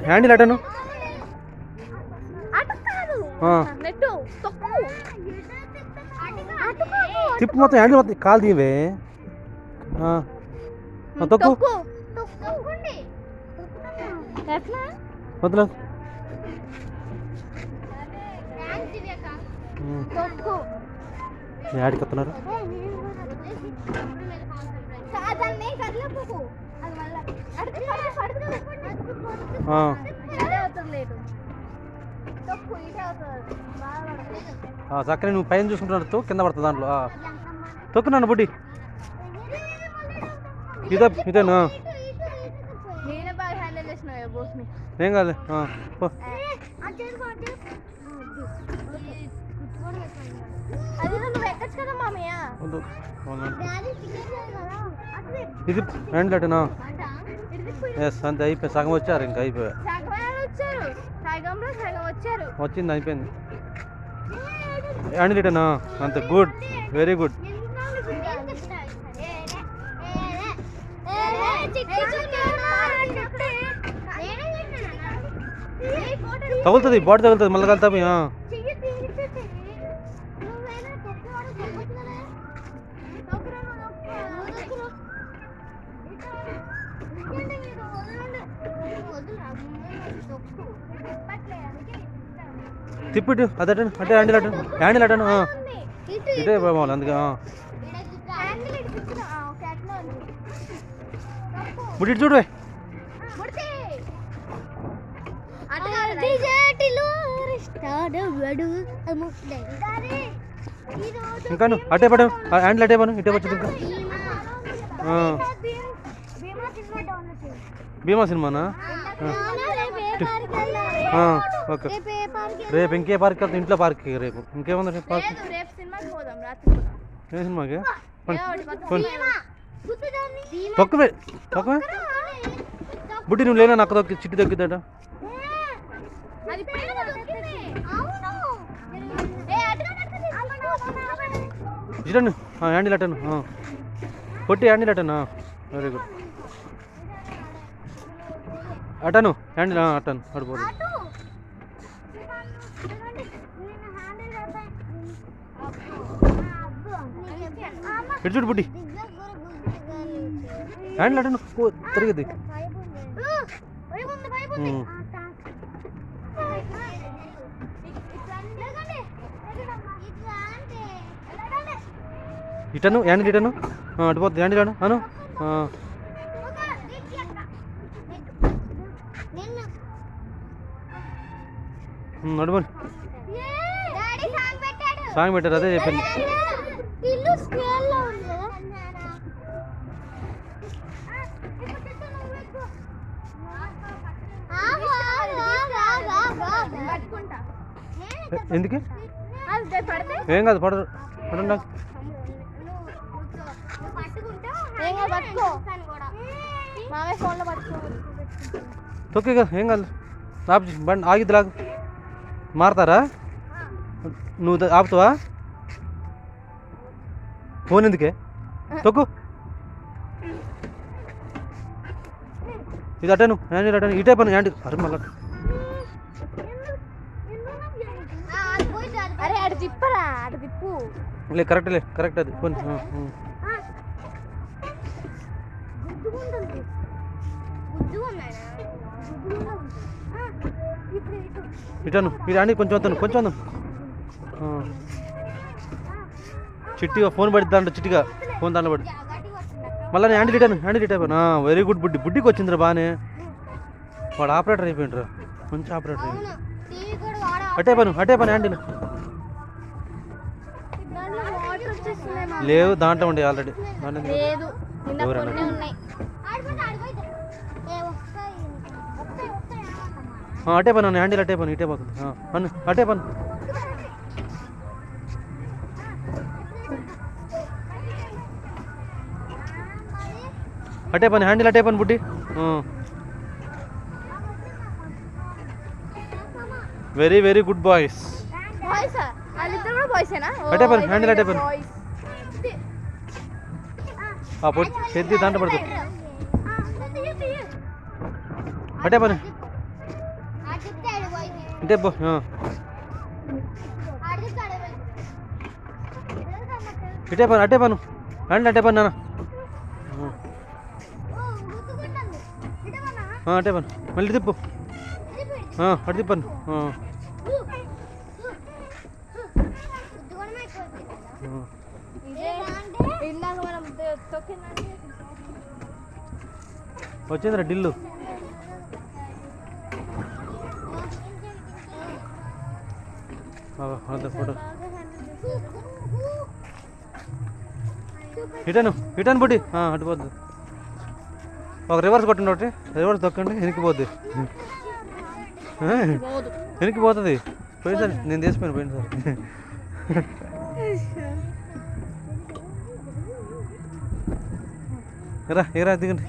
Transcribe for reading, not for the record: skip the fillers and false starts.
handle అటను తిప్పు మొత్తం handle మొత్తం కాలు తీవే తొక్కు వద్దులే యాడికి వస్తున్నారు చక్కని నువ్వు పైన చూసుకుంటున్నట్టు కింద పడుతుంది దాంట్లో తొక్కున్నాను బుడ్డి ఇదేనా ఏం కాదు ఇది హ్యాండిల్ అటనా ఎస్ అంతే అయిపోయి సగం వచ్చారు ఇంకా అయిపోయా వచ్చింది అయిపోయింది హ్యాండిల్ అటనా అంత గుడ్ వెరీ గుడ్ తగులుతుంది బాడీ తగులుతుంది మళ్ళీ కలుతా తిప్పిట్టు అదటను అంటే హ్యాండిల్ అటను ఇటే బావాలి అందుకే బుడ్డి చూడు ఇంకా అటే పడను హ్యాండిల్ అటే పను ఇటే వచ్చింది ఇంకా భీమా సినిమానా ఓకే రేపు ఇంకే పార్క్ వెళ్తాం ఇంట్లో పార్క్ రేపు ఇంకేముంది రేపు పార్క్ ఏ సినిమాకి తొక్కవే బుడ్డి నువ్వు లేనా నాకు తొక్కి చిట్టి తొక్కిద్దట ఇటను హ్యాండిల్ అటను కొట్టి హ్యాండిల్ అటను వెరీ గుడ్ అటను హ్యాండిల్ అటను అడుకోదు ఇటు చూడు బుడ్డి హ్యాండిల్ అటను తిరిగిద్ది ఇటను హ్యాండిల్ ఇటను అటుపోతుంది హ్యాండిల్ అను అను నడుమని సాంగ్ పెట్టారు అదే చెప్పింది ఎందుకు ఏం కాదు పడరు పడండి తొక్కే కదా ఏం కాదు ఆపు బండి ఆగిద్ది లాగు మారతారా నువ్వు ఆపుతావా ఫోన్ ఎందుకే తొక్కు ఇది అటను హ్యాండిల్ అటను ఇటే పని హ్యాండిల్ అరే మళ్ళీ లే కరెక్ట్ అది ఫోన్ ఇటను ఇది అండి కొంచెం వస్తాను చిట్టిగా ఫోన్ పడిద్దా అంట చిట్టిగా ఫోన్ దాంట్లో పడి మళ్ళీ హ్యాండిల్ ఇటాను వెరీ గుడ్ బుడ్డికి వచ్చిందిరా బాగానే వాడు ఆపరేటర్ అయిపోయిండ్రా మంచి ఆపరేటర్ అయింది అటే పని హ్యాండిల్ లేవు దాంట్లో ఉండే ఆల్రెడీ అటే పని హ్యాండిల్ అటే పని ఇటే పోతుంది అటే పని హ్యాండిల్ అటే పని బుడ్డి వెరీ గుడ్ బాయ్స్ అటే పని హ్యాండిల్ అటే పని పెద్ద దాంట్లో పడుతుంది అటే పని అంటే పో ఇటే పని అటే పను రండి అటే పని నాన్న అటే పని మళ్ళీ తిప్పు అటు తిప్పను వచ్చిందిరా డిల్లు ఫోటో ఇటాను బుడ్డి అటు పోద్దు ఒక రివర్స్ కొట్టండి ఒకటి రివర్స్ తొక్కండి వెనక్కిపోద్ది వెనక్కి పోతుంది పోయినసారి నేను తీసిపోయాను పోయినసారి ఎరా దిగండి